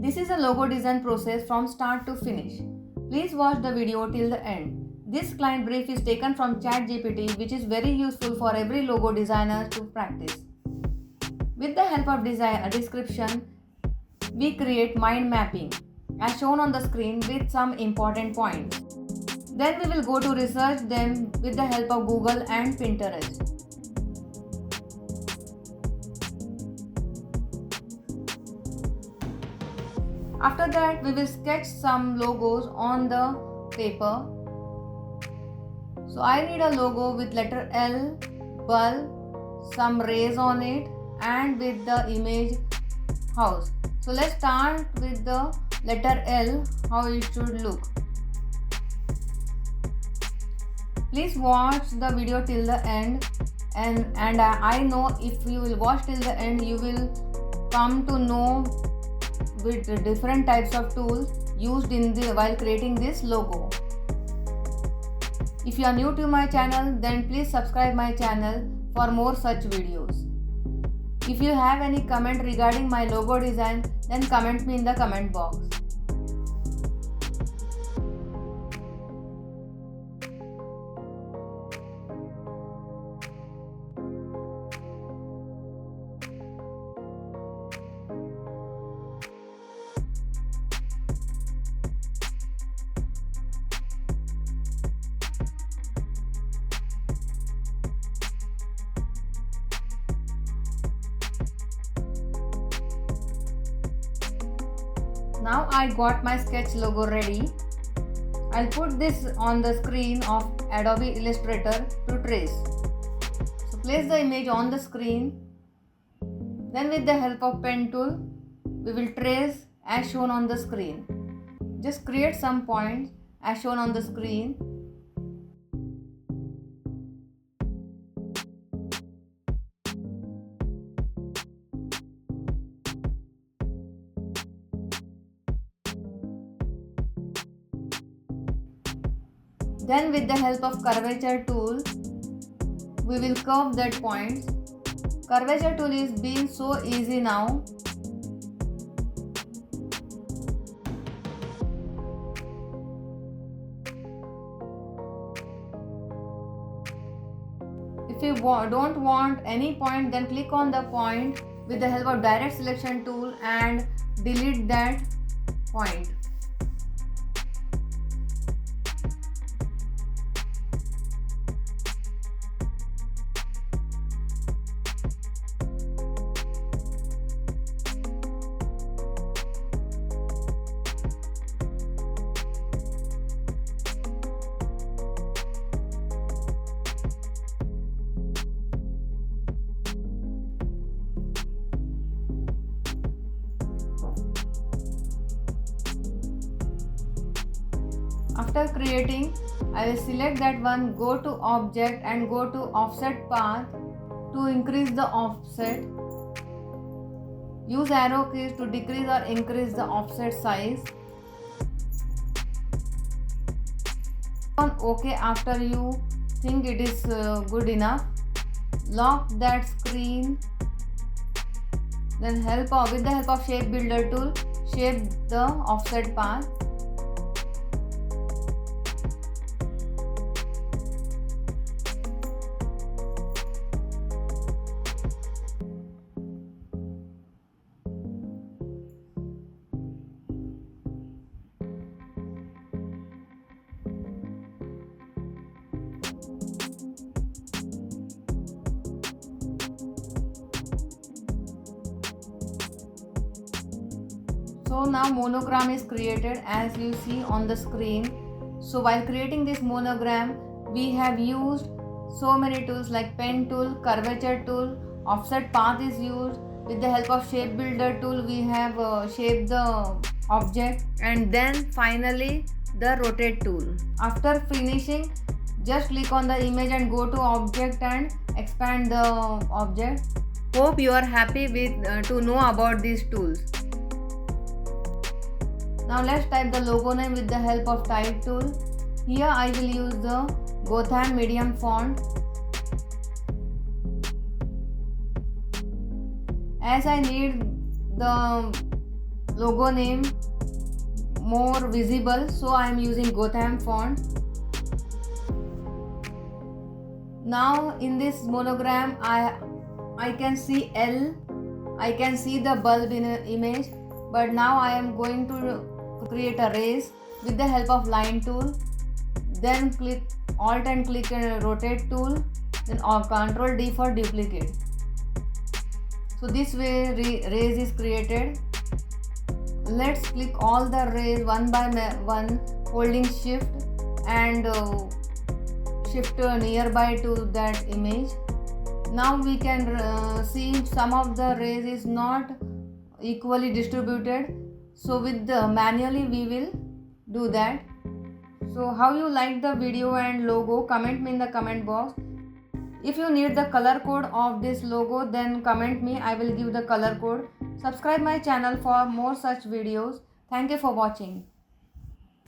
This is a logo design process from start to finish. Please watch the video till the end. This client brief is taken from ChatGPT, which is very useful for every logo designer to practice. With the help of description, we create mind mapping as shown on the screen with some important points. Then we will go to research them with the help of Google and Pinterest. After that, we will sketch some logos on the paper. So I need a logo with letter L, bulb, some rays on it, and with the image house. So let's start with the letter L, how it should look. Please watch the video till the end, and I know if you will watch till the end, you will come to know with the different types of tools used while creating this logo. If you are new to my channel, then please subscribe my channel for more such videos. If you have any comment regarding my logo design, then comment me in the comment box. Now I got my sketch logo ready. I'll put this on the screen of Adobe Illustrator to trace. So place the image on the screen. Then with the help of pen tool, we will trace as shown on the screen. Just create some points as shown on the screen. Then with the help of curvature tool, we will curve that point. Curvature tool is being so easy now. If you don't want any point, then click on the point with the help of direct selection tool and delete that point. After creating, I will select that one, go to object and go to offset path to increase the offset. Use arrow keys to decrease or increase the offset size. On OK after you think it is good enough. Lock that screen. Then with the help of shape builder tool, shape the offset path. So now monogram is created as you see on the screen. So while creating this monogram, we have used so many tools like pen tool, curvature tool, offset path is used. With the help of shape builder tool, we have shaped the object, and then finally the rotate tool. After finishing, just click on the image and go to object and expand the object. Hope you are happy with to know about these tools. Now let's type the logo name with the help of type tool. Here I will use the Gotham medium font. As I need the logo name more visible, so I am using Gotham font. Now in this monogram I can see L, I can see the bulb in an image, but now I am going to create a race with the help of line tool. Then click Alt and click rotate tool, then Ctrl D for duplicate. So this way rays is created. Let's click all the rays one by one, holding shift and shift nearby to that image. Now we can see some of the rays is not equally distributed, so with the manually we will do that. So how you like the video and logo, comment me in the comment box. If you need the color code of this logo, then comment me, I will give the color code. Subscribe my channel for more such videos. Thank you for watching.